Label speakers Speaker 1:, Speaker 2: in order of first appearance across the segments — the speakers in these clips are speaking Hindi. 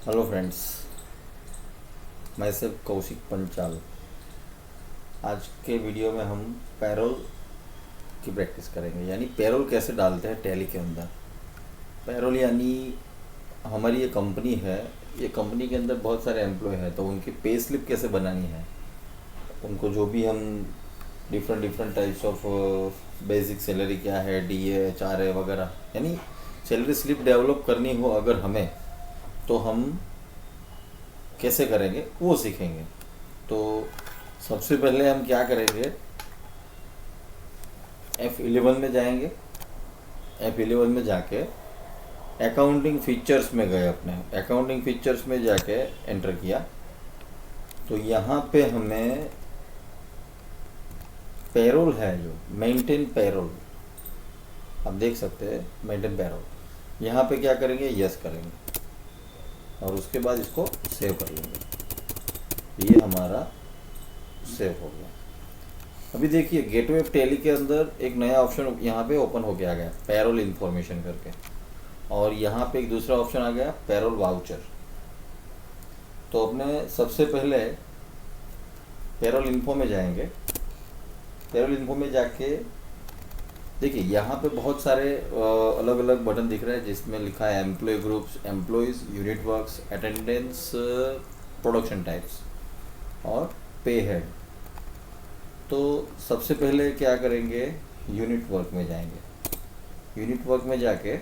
Speaker 1: हेलो फ्रेंड्स, मैं सिर्फ कौशिक पंचाल। आज के वीडियो में हम पैरोल की प्रैक्टिस करेंगे, यानी पैरोल कैसे डालते हैं टैली के अंदर। पैरोल यानी हमारी ये कंपनी है, ये कंपनी के अंदर बहुत सारे एम्प्लॉय हैं, तो उनकी पे स्लिप कैसे बनानी है, उनको जो भी हम different different types of basic salary क्या है, डीए, एचआरए वगैरह, यानी सैलरी स्लिप डेवलप करनी हो अगर हमें, तो हम कैसे करेंगे वो सीखेंगे। तो सबसे पहले हम क्या करेंगे, F11 में जाएंगे। F11 में जाके अकाउंटिंग फीचर्स में गए, अपने अकाउंटिंग फीचर्स में जाके एंटर किया, तो यहाँ पे हमें पेरोल है, जो मेंटेन पेरोल, आप देख सकते हैं मेंटेन पेरोल। यहाँ पे क्या करेंगे, यस करेंगे और उसके बाद इसको सेव कर लेंगे। ये हमारा सेव हो गया। अभी देखिए गेटवे ऑफ टैली के अंदर एक नया ऑप्शन यहाँ पे ओपन हो गया, पैरोल इन्फॉर्मेशन करके, और यहाँ पे एक दूसरा ऑप्शन आ गया पैरोल वाउचर। तो अपने सबसे पहले पैरोल इन्फो में जाएंगे। पैरोल इन्फो में जाके देखिए यहाँ पे बहुत सारे अलग अलग बटन दिख रहे हैं, जिसमें लिखा है employee groups, employees, unit works, attendance, production types और पे हेड। तो सबसे पहले क्या करेंगे, यूनिट वर्क में जाएंगे। यूनिट वर्क में जाके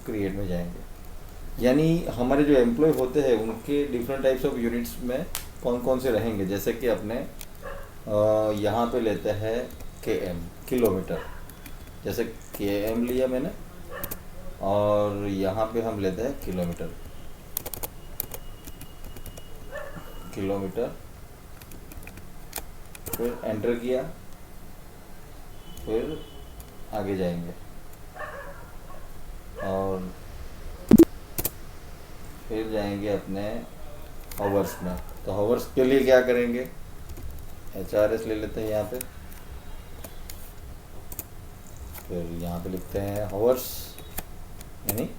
Speaker 1: क्रिएट में जाएंगे, यानी हमारे जो एम्प्लॉय होते हैं उनके डिफरेंट टाइप्स ऑफ यूनिट्स में कौन कौन से रहेंगे। जैसे कि अपने यहाँ पे लेते हैं KM, किलोमीटर, जैसे KM लिया मैंने, और यहाँ पे हम लेते हैं किलोमीटर। किलोमीटर फिर एंटर किया, फिर आगे जाएंगे और फिर जाएंगे अपने हावर्स में। तो हावर्स के लिए क्या करेंगे, HRS ले लेते हैं यहाँ पे, फिर यहाँ पे लिखते हैं हावर्स यानी,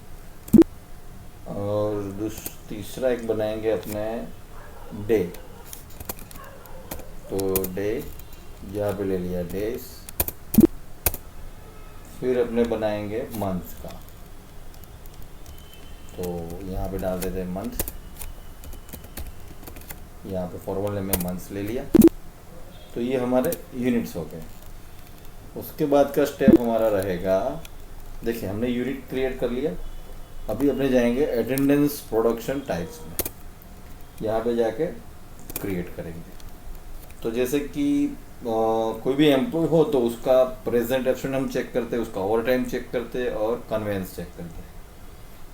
Speaker 1: और तीसरा एक बनाएंगे अपने डे। तो डे यहाँ पे ले लिया डेज, फिर अपने बनाएंगे मंथ का, तो यहाँ पे डाल देते हैं मंथ। यहाँ पे फॉर्मूले में मंथ्स ले लिया। तो ये हमारे यूनिट्स हो गए। उसके बाद का स्टेप हमारा रहेगा, देखिए हमने यूनिट क्रिएट कर लिया। अभी अपने जाएंगे अटेंडेंस प्रोडक्शन टाइप्स में, यहाँ पे जाके क्रिएट करेंगे। तो जैसे कि कोई भी एम्प्लॉय हो तो उसका प्रेजेंट एब्सेंट हम चेक करते हैं, उसका ओवर टाइम चेक करते हैं और कन्वेंस चेक करते हैं।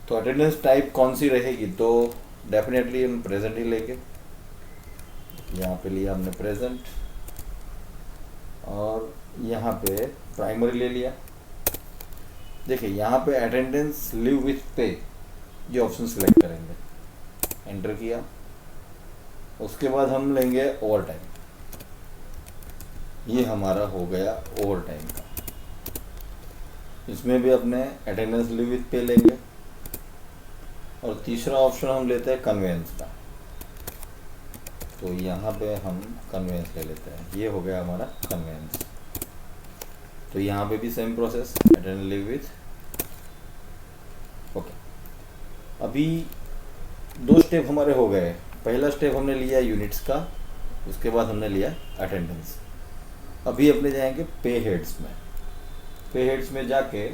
Speaker 1: तो अटेंडेंस टाइप कौन सी रहेगी, तो डेफिनेटली हम प्रेजेंट ही लेंगे। यहाँ पे लिया हमने प्रेजेंट, और यहाँ पे प्राइमरी ले लिया। देखिए यहाँ पे अटेंडेंस लीव विथ पे, ये ऑप्शन सिलेक्ट करेंगे, एंटर किया। उसके बाद हम लेंगे ओवर टाइम, ये हमारा हो गया ओवर टाइम का। इसमें भी अपने अटेंडेंस लीव विथ पे लेंगे, और तीसरा ऑप्शन हम लेते हैं कन्वेंस का। तो यहाँ पे हम कन्वेंस ले लेते हैं, ये हो गया हमारा कन्वेंस। तो यहाँ पे भी same process, attendance leave with. Okay, अभी दो स्टेप हमारे हो गए। पहला स्टेप हमने लिया यूनिट्स का, उसके बाद हमने लिया अटेंडेंस। अभी अपने जाएंगे पे हेड्स में। पे हेड्स में जाके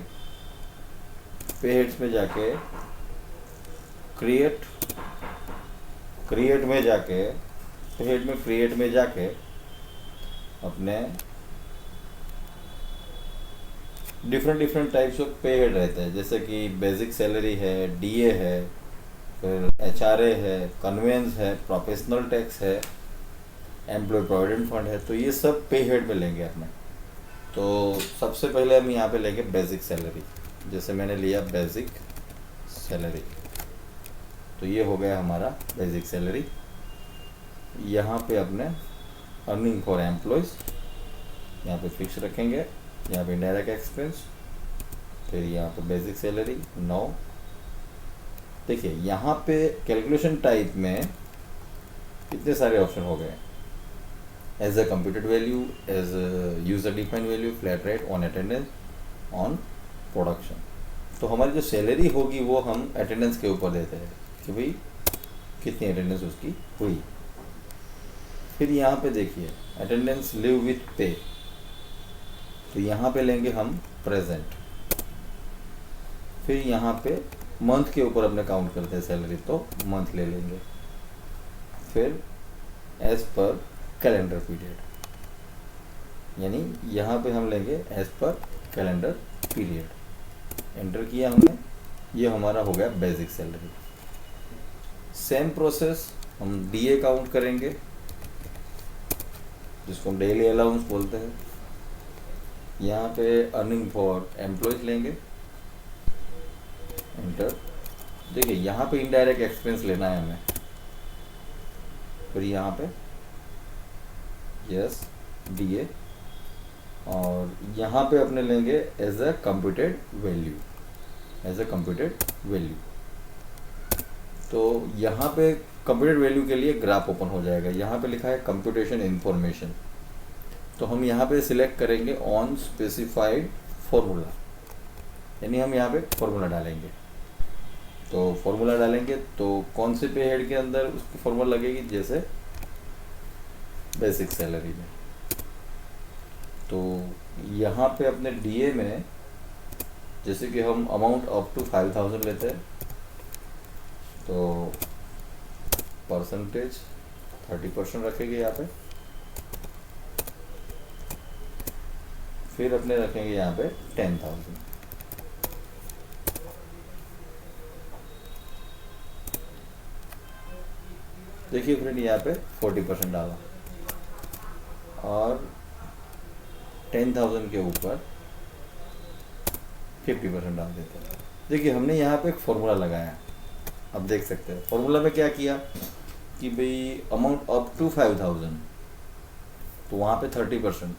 Speaker 1: क्रिएट में जाके क्रिएट में जाके अपने डिफरेंट टाइप्स ऑफ पे हेड रहते हैं, जैसे कि बेसिक सैलरी है, डीए है, फिर एचआरए है, कन्वेंस है, प्रोफेशनल टैक्स है, एम्प्लॉय प्रोविडेंट फंड है। तो ये सब पे हेड में लेंगे अपने। तो सबसे पहले हम यहाँ पे लेंगे बेसिक सैलरी, जैसे मैंने लिया बेसिक सैलरी। तो ये हो गया हमारा बेसिक सैलरी। यहाँ पे अपने अर्निंग फॉर एम्प्लॉयज़, यहाँ पे फिक्स रखेंगे, यहाँ पे डायरेक्ट एक्सपेंस, फिर यहाँ पे बेसिक सैलरी 9। देखिए यहाँ पे कैलकुलेशन टाइप में कितने सारे ऑप्शन हो गए, as a computed value, as a user defined value, flat rate, on attendance, on production. तो हमारी जो सैलरी होगी वो हम अटेंडेंस के ऊपर देते हैं कि भाई कितनी अटेंडेंस उसकी हुई। फिर यहाँ पे देखिए अटेंडेंस लिव विथ पे, तो यहाँ पे लेंगे हम प्रेजेंट। फिर यहाँ पे मंथ के ऊपर अपने काउंट करते हैं सैलरी, तो मंथ ले लेंगे। फिर एज पर कैलेंडर पीरियड, यानी यहाँ पे हम लेंगे as per calendar period. Enter किया हमने, ये हमारा हो गया बेसिक सैलरी। सेम प्रोसेस हम डीए काउंट करेंगे, जिसको हम डेली अलाउंस बोलते हैं। यहाँ पे अर्निंग फॉर एम्प्लॉयज लेंगे, एंटर। देखिए यहाँ पे इनडायरेक्ट एक्सपेंस लेना है हमें, फिर यहाँ पे यस डीए, और यहाँ पे अपने लेंगे as a computed value, as a computed value. तो यहाँ पे कंप्यूटेड वैल्यू के लिए ग्राफ ओपन हो जाएगा, यहाँ पे लिखा है कंप्यूटेशन इंफॉर्मेशन, तो हम यहाँ पे सिलेक्ट करेंगे ऑन स्पेसिफाइड फॉर्मूला, यानी हम यहाँ पे फॉर्मूला डालेंगे। तो फॉर्मूला डालेंगे तो कौन से पे हेड के अंदर उसकी फॉर्मूला लगेगी, जैसे बेसिक सैलरी में। तो यहाँ पे अपने डीए में जैसे कि हम अमाउंट अप टू 5000 लेते हैं, तो परसेंटेज 30% रखेंगे यहाँ पे। फिर अपने रखेंगे यहाँ पे 10,000। देखिए फ्रेंड यहाँ पे 40% डाला, और 10,000 के ऊपर 50% डाल देते हैं। देखिए हमने यहाँ पे एक फॉर्मूला लगाया, अब देख सकते हैं फॉर्मूला में क्या किया कि भाई अमाउंट अप टू 5,000, तो वहाँ पे 30%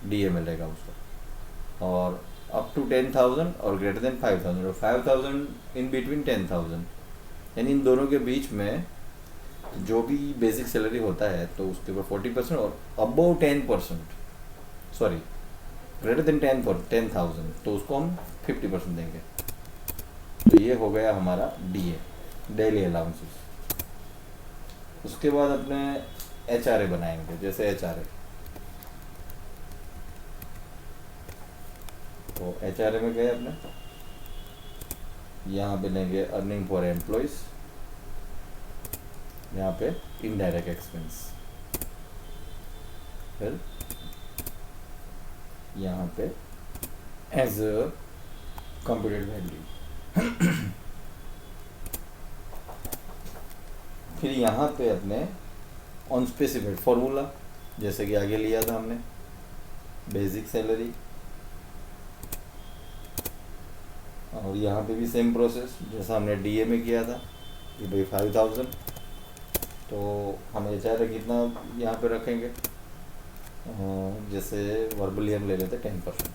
Speaker 1: डीए मिलेगा उसको, और अप टू 10,000 और ग्रेटर देन 5,000, और 5,000 इन बिटवीन 10,000, यानी इन दोनों के बीच में जो भी बेसिक सैलरी होता है तो उसके ऊपर 40%, और अबव 10%, सॉरी ग्रेटर देन 10,000, तो उसको हम 50% देंगे। तो ये हो गया हमारा डीए, डेली अलाउंसेस। उसके बाद अपने एचआरए बनाएंगे, जैसे एचआरए, तो एचआरए में गए अपने, यहाँ पे लेंगे अर्निंग फॉर एम्प्लॉयज, यहाँ पे इनडायरेक्ट एक्सपेंस, फिर यहाँ पे एज अ कंप्यूटेड वैल्यू। फिर यहाँ पे अपने ऑन स्पेसिफाइड फॉर्मूला, जैसे कि आगे लिया था हमने बेसिक सैलरी, और यहाँ पे भी सेम प्रोसेस जैसा हमने डीए में किया था कि भाई 5,000, तो हम एचआर कितना यहाँ पे रखेंगे, जैसे वर्बली हम ले लेते 10%,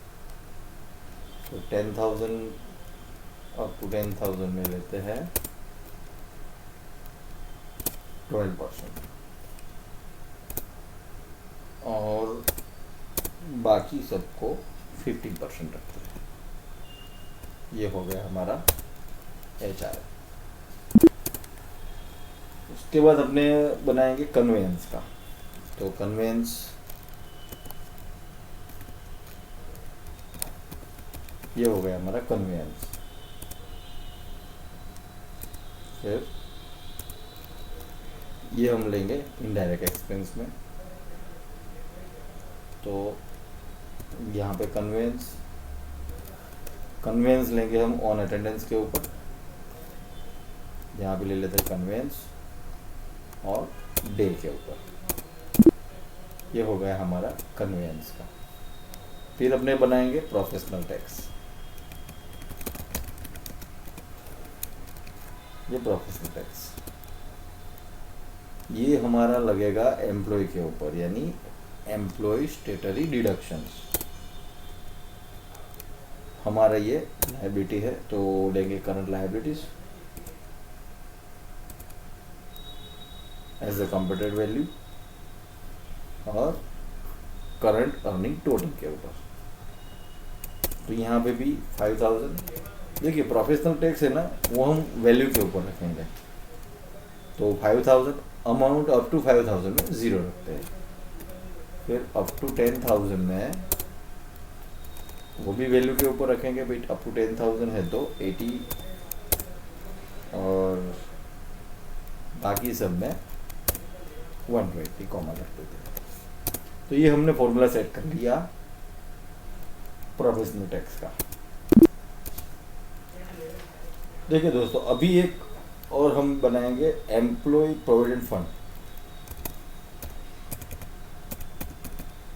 Speaker 1: तो 10,000 अप टू 10,000 में लेते हैं 12%, और बाकी सबको 15% रखते हैं। ये हो गया हमारा एचआर। उसके बाद अपने बनाएंगे कन्वेंस का, तो कन्वेंस ये हो गया हमारा कन्वेंस। फिर ये हम लेंगे इनडायरेक्ट एक्सपेंस में, तो यहाँ पे कन्वेंस लेंगे हम ऑन अटेंडेंस के ऊपर, यहाँ पे ले लेते हैं कन्वेंस और डे के ऊपर। ये हो गया हमारा कन्वेंस का। फिर अपने बनाएंगे प्रोफेशनल टैक्स, ये प्रोफेशनल टैक्स ये हमारा लगेगा एम्प्लॉय के ऊपर, यानी एम्प्लॉय स्टेटरी डिडक्शंस। हमारा ये लायबिलिटी है, तो लेंगे current liabilities, as a computed value और करंट अर्निंग टोटल के ऊपर। तो यहाँ पे भी 5000, देखिए प्रोफेशनल टैक्स है ना, वो हम वैल्यू के ऊपर रखेंगे। तो 5000 अमाउंट अप टू 5000 में 0 रखते हैं। फिर अप टू 10,000 में वो भी वैल्यू के ऊपर रखेंगे भाई, अप टू 10,000 है तो 80, और बाकी सब में 120 कॉमा रख देते हैं। तो ये हमने फॉर्मूला सेट कर लिया प्रोफेशनल टैक्स का। देखिए दोस्तों, अभी एक और हम बनाएंगे एम्प्लॉय प्रोविडेंट फंड।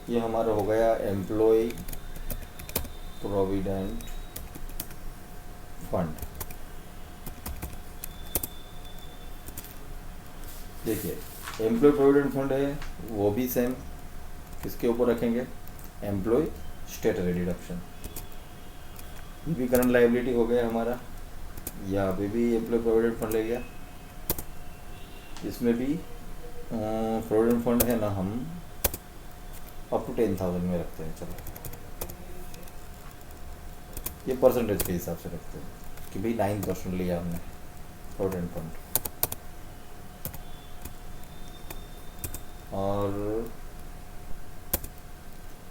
Speaker 1: ये हमारा हो गया एम्प्लॉय प्रोविडेंट फंड। देखिए एम्प्लॉय प्रोविडेंट फंड है, वो भी सेम किसके ऊपर रखेंगे, एम्प्लॉय स्टेटरी डिडक्शन। ये भी करंट लायबिलिटी हो गया हमारा, यहाँ पे भी एम्प्लॉय प्रोविडेंट फंड ले गया। इसमें भी प्रोविडेंट फंड है ना, हम अप टू 10,000 में रखते हैं। चलो ये परसेंटेज के हिसाब से रखते हैं कि भाई 9% लिया हमने प्रोविडेंट फंड, और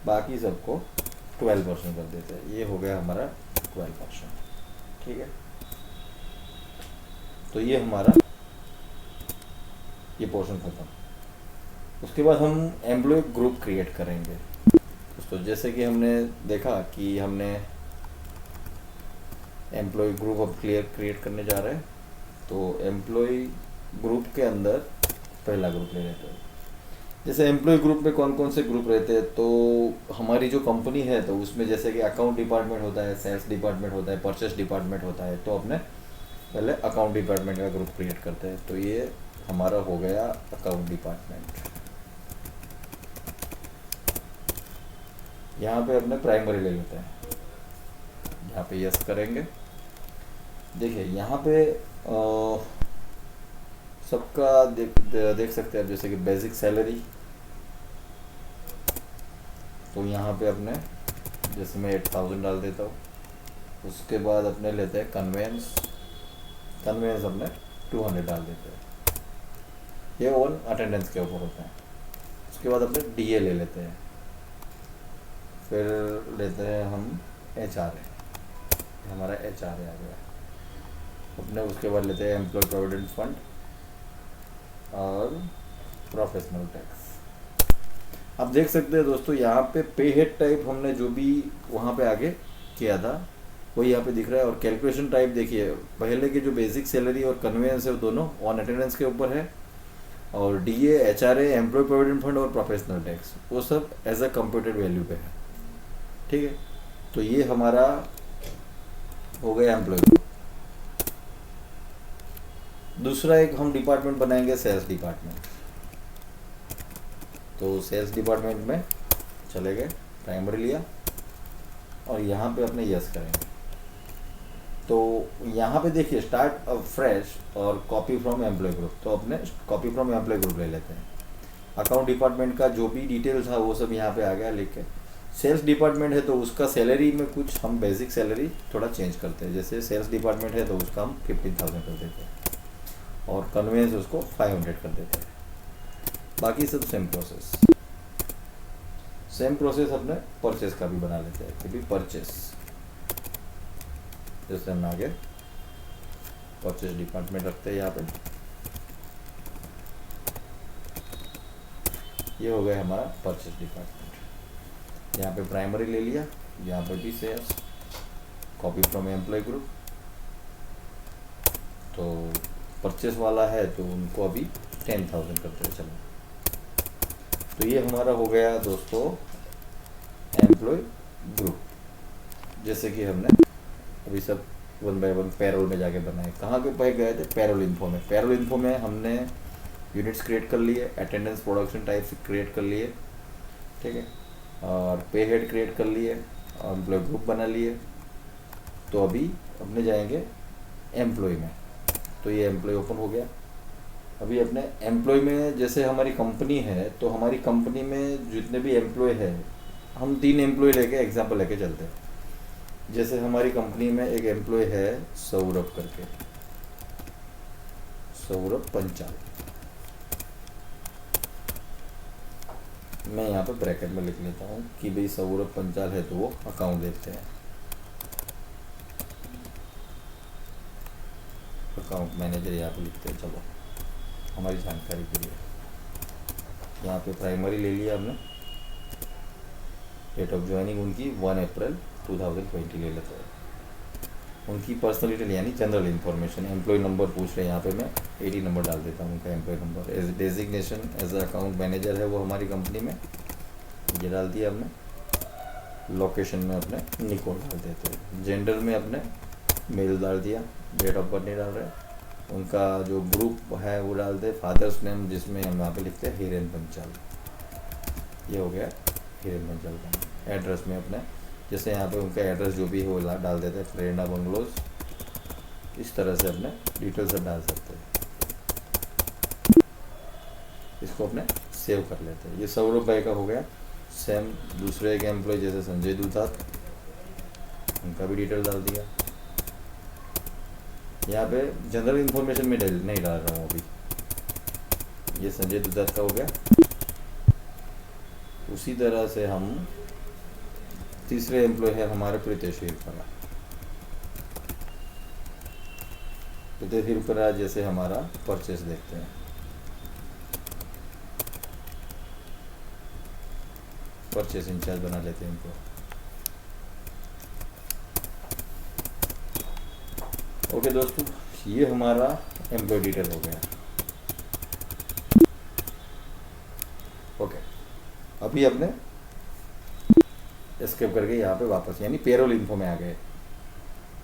Speaker 1: बाकी सबको 12% कर देते हैं। ये हो गया हमारा 12%। ठीक है, तो ये हमारा ये पोर्शन खत्म। उसके बाद हम एम्प्लॉय ग्रुप क्रिएट करेंगे दोस्तों। जैसे कि हमने देखा कि हमने एम्प्लॉय ग्रुप अब क्रिएट करने जा रहे हैं। तो एम्प्लॉय ग्रुप के अंदर पहला ग्रुप ले लेते हैं। जैसे एम्प्लॉय ग्रुप में कौन कौन से ग्रुप रहते हैं, तो हमारी जो कंपनी है तो उसमें जैसे कि अकाउंट डिपार्टमेंट होता है, सेल्स डिपार्टमेंट होता है, परचेस डिपार्टमेंट होता है। तो अपने पहले अकाउंट डिपार्टमेंट का ग्रुप क्रिएट करते हैं। तो ये हमारा हो गया अकाउंट डिपार्टमेंट। यहाँ पे अपने प्राइमरी ले लेते हैं, यहाँ पे यस करेंगे। देखिए यहाँ पे सबका देख सकते हैं, जैसे कि बेसिक सैलरी। तो यहाँ पे अपने जैसे मैं 8000 डाल देता हूँ। उसके बाद अपने लेते हैं कन्वेंस अपने 200 डाल देते हैं। ये ऑन अटेंडेंस के ऊपर होता है। उसके बाद अपने डीए ले लेते हैं, फिर लेते हैं हम एचआरए, हमारा एचआरए आ गया अपने। उसके बाद लेते हैं एम्प्लॉय प्रोविडेंट फंड और प्रोफेशनल टैक्स। आप देख सकते हैं दोस्तों, यहाँ पे पे हेड टाइप हमने जो भी वहाँ पे आगे किया था वही यहाँ पे दिख रहा है। और कैलकुलेशन टाइप देखिए, पहले के जो बेसिक सैलरी और कन्वेंस है वो दोनों ऑन अटेंडेंस के ऊपर है, और DA, HRA, employee provident fund और प्रोफेशनल टैक्स वो सब एज अ कंप्यूटेड वैल्यू पे है। ठीक है, तो ये हमारा हो गया एम्प्लॉय। दूसरा एक हम डिपार्टमेंट बनाएंगे सेल्स डिपार्टमेंट। तो सेल्स डिपार्टमेंट में चले गए, प्राइमरी लिया और यहाँ पे अपने यस करेंगे। तो यहाँ पे देखिए स्टार्ट अ फ्रेश और कॉपी फ्रॉम एम्प्लॉय ग्रुप। तो अपने कॉपी फ्रॉम एम्प्लॉय ग्रुप ले लेते हैं। अकाउंट डिपार्टमेंट का जो भी डिटेल था वो सब यहाँ पे आ गया लिख के। सेल्स डिपार्टमेंट है तो उसका सैलरी में कुछ हम बेसिक सैलरी थोड़ा चेंज करते हैं। जैसे सेल्स डिपार्टमेंट है तो उसका हम 15,000 कर देते हैं, और कन्वेंस उसको 500 कर देते हैं। बाकी सब सेम प्रोसेस अपने परचेस का भी बना लेते हैं कि भी परचेस। जैसे हम आगे परचेस डिपार्टमेंट रखते हैं यहाँ पे। ये हो गया हमारा परचेस डिपार्टमेंट। यहाँ पे प्राइमरी ले लिया, यहाँ पे भी sales, copy from employee group. तो परचेस वाला है तो उनको अभी 10,000 करते हैं। चलो, तो ये हमारा हो गया दोस्तों एम्प्लॉय ग्रुप। जैसे कि हमने अभी सब 1 बाय 1 पैरोल में जाके बनाए। कहाँ के पे गए थे, पैरोल इन्फो में। पैरोल इन्फो में हमने यूनिट्स क्रिएट कर लिए, अटेंडेंस प्रोडक्शन टाइप क्रिएट कर लिए, ठीक है, और पे हेड क्रिएट कर लिए, और एम्प्लॉय ग्रुप बना लिए। तो अभी अपने जाएंगे एम्प्लॉय में। तो ये एम्प्लॉय ओपन हो गया। अभी अपने एम्प्लॉय में जैसे हमारी कंपनी है, तो हमारी कंपनी में जितने भी एम्प्लॉय है, हम 3 एम्प्लॉय लेके एग्जांपल लेके चलते हैं। जैसे हमारी कंपनी में एक एम्प्लॉय है सौरभ करके, सौरभ पंचाल। मैं यहाँ पे ब्रैकेट में लिख लेता हूँ कि भाई सौरभ पंचाल है, तो वो अकाउंट देखते हैं, अकाउंट मैनेजर यहाँ पे लिखते हैं। चलो हमारी जानकारी के लिए यहाँ पे प्राइमरी ले लिया हमने, डेट ऑफ ज्वाइनिंग उनकी 1 अप्रैल 2020 ले लेते हैं। उनकी पर्सनल डिटेल यानी जनरल इन्फॉर्मेशन, एम्प्लॉय नंबर पूछ रहे हैं, यहाँ पे मैं 80 नंबर डाल देता हूँ उनका employee number. As designation as account manager है वो हमारी कंपनी में, ये डाल दिया हमने। लोकेशन में अपने निकोल डाल देते हैं। जेंडर में अपने मेल डाल दिया, डेट ऑफ बर्थ नहीं डाल रहे। उनका जो ग्रुप है वो डाल दे, फादर्स नेम जिसमें हम यहाँ पे लिखते हैं हिरेन पंचाल, ये हो गया हिरेन पंचाल का। एड्रेस में अपने जैसे यहाँ पे उनका एड्रेस जो भी है वो डाल देते हैं, प्रेरणा बंगलोज, इस तरह से अपने डिटेल सब डाल सकते हैं। इसको अपने सेव कर लेते हैं। ये सौरभ भाई का हो गया। सेम दूसरे एक एम्प्लॉय जैसे संजय दुधात, उनका भी डिटेल डाल दिया। यहाँ पे जनरल इन्फॉर्मेशन में नहीं डाल रहा हूँ अभी। ये संजय दुधात का हो गया। उसी तरह से हम तीसरे एम्प्लॉय है हमारे प्रीतेश हिरपरा। प्रीतेश हिरपरा जैसे हमारा परचेस देखते हैं, परचेस इंचार्ज बना लेते हैं इनको। ओके दोस्तों, ये हमारा एम्प्लॉय डिटेल हो गया। ओके, अभी अपने एस्केप करके यहाँ पे वापस यानी पेरोल इन्फो में आ गए।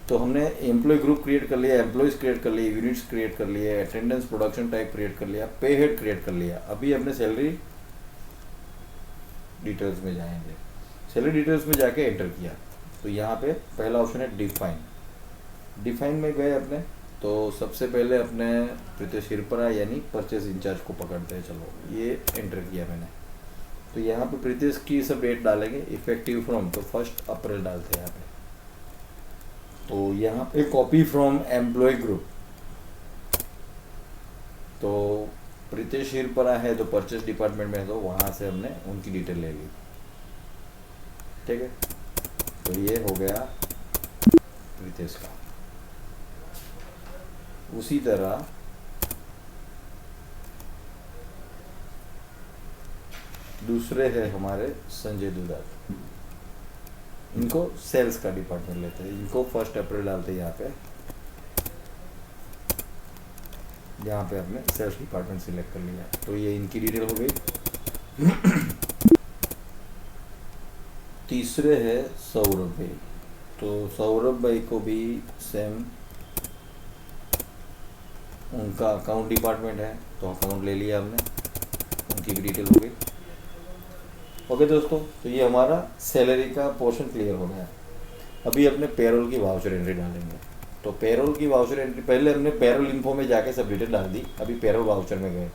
Speaker 1: तो हमने एम्प्लॉय ग्रुप क्रिएट कर लिया, एम्प्लॉयज़ क्रिएट कर लिए, यूनिट्स क्रिएट कर लिए, अटेंडेंस प्रोडक्शन टाइप क्रिएट कर लिया, पे हेड क्रिएट कर लिया। अभी अपने सैलरी डिटेल्स में जाएंगे। सैलरी डिटेल्स में जाके एंटर किया तो यहाँ पे पहला ऑप्शन है डिफाइन। डिफाइन में गए अपने, तो सबसे पहले अपने प्रीतेश हिरपरा यानी परचेस इंचार्ज को पकड़ते हैं। चलो ये एंटर किया मैंने, तो यहाँ पे प्रीतेश की सब डेट डालेंगे, इफेक्टिव फ्रॉम, तो 1 अप्रैल डालते हैं यहाँ पे। तो यहाँ पे कॉपी फ्रॉम एम्प्लॉय ग्रुप, तो प्रीतेश हिरपरा है तो परचेस डिपार्टमेंट में है, तो वहाँ से हमने उनकी डिटेल ले ली। ठीक है, तो ये हो गया प्रीतेश का। उसी तरह दूसरे है हमारे संजय दुधात, इनको सेल्स का डिपार्टमेंट लेते हैं। इनको 1 अप्रैल डालते हैं यहाँ पे, यहाँ पे आपने सेल्स डिपार्टमेंट सिलेक्ट कर लिया, तो ये इनकी डिटेल हो गई। तीसरे है सौरभ भाई, तो सौरभ भाई को भी सेम, उनका अकाउंट डिपार्टमेंट है तो अकाउंट ले लिया हमने, उनकी भी डिटेल हो गई। ओके दोस्तों, तो ये हमारा सैलरी का पोर्शन क्लियर हो गया। अभी अपने पेरोल की वाउचर एंट्री डालेंगे। तो पेरोल की वाउचर एंट्री, पहले हमने पेरोल इन्फो में जाके सब डिटेल डाल दी, अभी पेरोल वाउचर में गए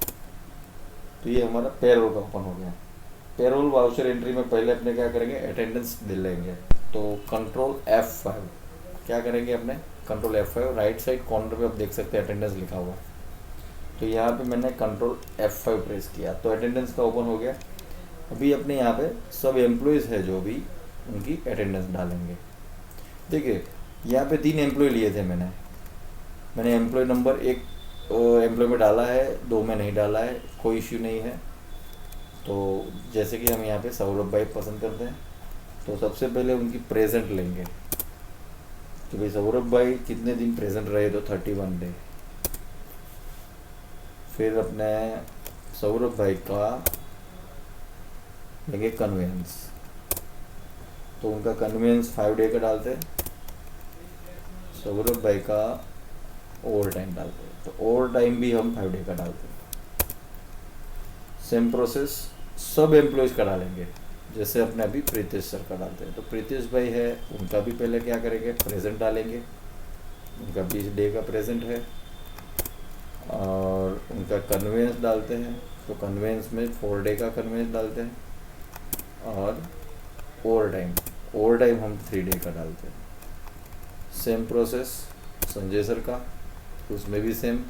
Speaker 1: तो ये हमारा पेरोल का ओपन हो गया। पेरोल वाउचर एंट्री में पहले अपने क्या करेंगे, अटेंडेंस दे लेंगे। तो कंट्रोल F5 क्या करेंगे अपने, control F5 right side corner पे आप देख सकते हैं अटेंडेंस लिखा हुआ। तो यहाँ पे मैंने कंट्रोल F5 प्रेस किया तो अटेंडेंस का ओपन हो गया। अभी अपने यहाँ पे सब एम्प्लॉयज़ है जो भी, उनकी अटेंडेंस डालेंगे। देखिए यहाँ पे 3 एम्प्लॉय लिए थे मैंने एम्प्लॉय नंबर 1 एम्प्लॉय में डाला है, 2 में नहीं डाला है, कोई इश्यू नहीं है। तो जैसे कि हम यहाँ पे सौरभ भाई पसंद करते हैं, तो सबसे पहले उनकी प्रेजेंट लेंगे कि भाई सौरभ भाई कितने दिन प्रेजेंट रहे, तो 31 डे। फिर अपने सौरभ भाई का लेंगे कन्वेंस, तो उनका कन्वेंस 5 डे का डालते हैं। सौरभ भाई का ओवर टाइम डालते हैं, तो ओवर टाइम भी हम 5 डे का डालते हैं। सेम प्रोसेस सब एम्प्लॉयज़ का डालेंगे, जैसे अपने अभी प्रीतेश सर का डालते हैं। तो प्रीतेश भाई है, उनका भी पहले क्या करेंगे, प्रेजेंट डालेंगे। उनका 20 डे का प्रेजेंट है और उनका कन्वेंस डालते हैं, तो कन्वेंस में 4 डे का कन्वेंस डालते हैं, और ओवर टाइम हम 3 डे का डालते हैं। सेम प्रोसेस संजय सर का, उसमें भी सेम,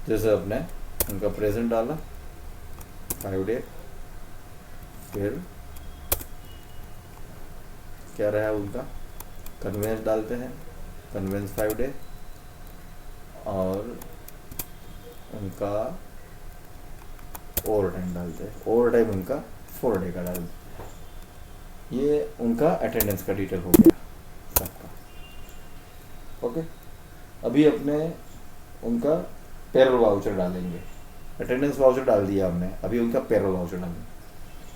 Speaker 1: जैसे अपने उनका प्रेजेंट डाला 5 डे, फिर क्या रहा उनका कन्वेंस डालते हैं, कन्वेंस 5 डे, और उनका ओवर टाइम डालते हैं, ओवर टाइम उनका 4 डे का डालते हैं। ये उनका अटेंडेंस का डिटेल हो गया सबका। ओके, अभी अपने उनका पेरोल वाउचर डालेंगे। अटेंडेंस वाउचर डाल दिया हमने, अभी उनका पेरोल वाउचर डालेंगे।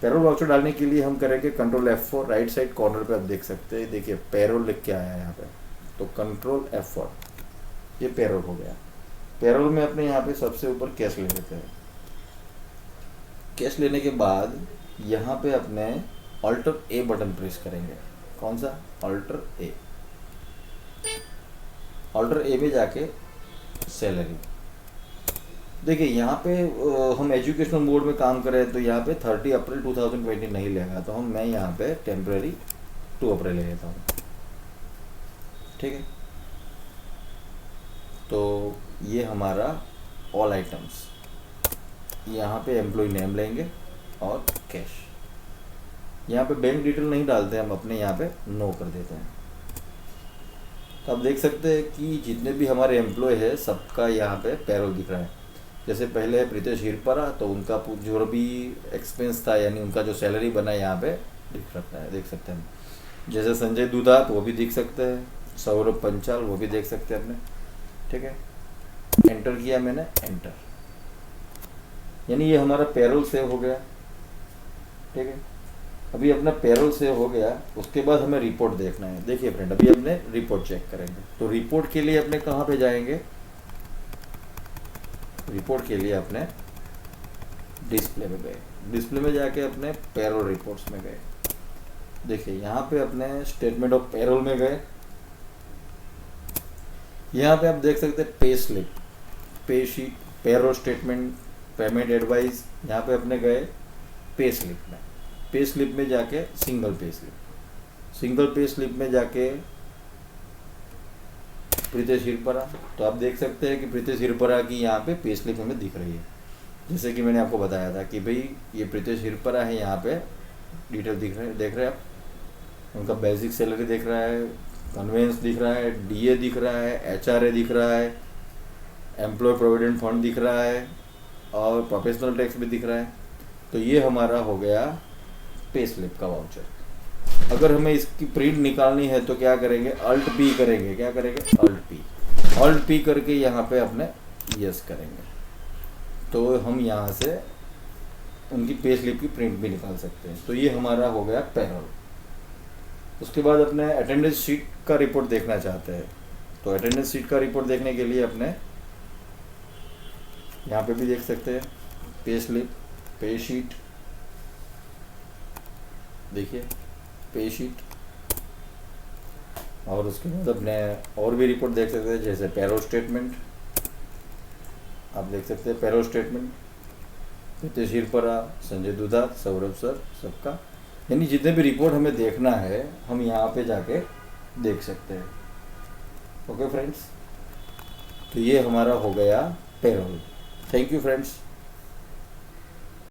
Speaker 1: पेरोल वाउचर डालने के लिए हम करेंगे control F4, right side corner पे आप देख सकते हैं, देखिए पेरोल लिख के आया है यहाँ पे, तो कंट्रोल F4, ये पेरोल हो गया। पेरोल में अपने यहाँ पे सबसे ऊपर कैश ले लेते हैं। कैश लेने के बाद यहाँ पे अपने अल्टर ए बटन प्रेस करेंगे। कौन सा? अल्टर ए। अल्टर ए में जाके सैलरी, देखिए यहाँ पे हम एजुकेशनल मोड में काम करें तो यहाँ पे 30 अप्रैल 2020 नहीं लेगा, तो मैं यहाँ पे टेम्पररी 2 अप्रैल ले लेता हूँ। ठीक है, तो ये हमारा ऑल आइटम्स, यहाँ पे एम्प्लॉय नेम लेंगे और कैश। यहाँ पे बैंक डिटेल नहीं डालते, हम अपने यहाँ पे नो कर देते हैं। तो आप देख सकते हैं कि जितने भी हमारे एम्प्लॉय है सबका यहाँ पे पेरोल दिख रहा है। जैसे पहले है प्रीतेश हिरपरा, तो उनका जो भी एक्सपेंस था यानी उनका जो सैलरी बना यहाँ पे दिख सकता है, देख सकते हैं। जैसे संजय दुधात वो भी दिख सकते हैं, सौरभ पंचाल वो भी देख सकते हैं अपने। ठीक है, एंटर किया मैंने, एंटर, यानी ये हमारा पेरोल सेव हो गया। ठीक है, अभी अपना पेरोल सेव हो गया, उसके बाद हमें रिपोर्ट देखना है। देखिए फ्रेंड, अभी अपने रिपोर्ट चेक करेंगे। तो रिपोर्ट के लिए अपने कहाँ पे जाएंगे? रिपोर्ट के लिए अपने डिस्प्ले में गए, डिस्प्ले में जाके अपने पेरोल रिपोर्ट्स में गए। देखिए यहाँ पे अपने स्टेटमेंट ऑफ पेरोल में गए, यहाँ पे आप देख सकते हैं पे स्लिप, पे sheet, payroll statement, payment advice. यहाँ पे अपने गए पे स्लिप में, पे स्लिप में जाके single pay slip, single pay slip में जाके प्रीतेश हिरपरा। तो आप देख सकते हैं कि प्रीतेश हिरपरा की यहाँ पे स्लिप हमें दिख रही है। जैसे कि मैंने आपको बताया था कि भाई ये प्रीतेश हिरपरा है, यहाँ पे डिटेल दिख रहे हैं, देख रहे हैं आप, उनका बेसिक सैलरी दिख रहा है, कन्वेंस दिख रहा है, डीए दिख रहा है, HRA दिख रहा है, एम्प्लॉय प्रोविडेंट फंड दिख रहा है, और प्रोफेशनल टैक्स भी दिख रहा है। तो ये हमारा हो गया पे स्लिप का वाउचर। अगर हमें इसकी प्रिंट निकालनी है तो क्या करेंगे? अल्ट पी करेंगे। क्या करेंगे? अल्ट पी करके यहाँ पे अपने यस करेंगे, तो हम यहाँ से उनकी पे स्लिप की प्रिंट भी निकाल सकते हैं। तो ये हमारा हो गया पेरोल। उसके बाद अपने अटेंडेंस शीट का रिपोर्ट देखना चाहते हैं, तो अटेंडेंस शीट का रिपोर्ट देखने के लिए अपने यहाँ पे भी देख सकते हैं पे स्लिप, पे शीट, देखिए पे शीट, और उसके बाद अपने और भी रिपोर्ट देख सकते हैं, जैसे पेरोल स्टेटमेंट। आप देख सकते हैं पेरोल स्टेटमेंट, प्रीतेश हिरपरा, संजय दुधात, सौरभ सर, सबका, यानी जितने भी रिपोर्ट हमें देखना है हम यहाँ पे जाके देख सकते हैं। ओके फ्रेंड्स, तो ये हमारा हो गया पेरोल। Thank you friends.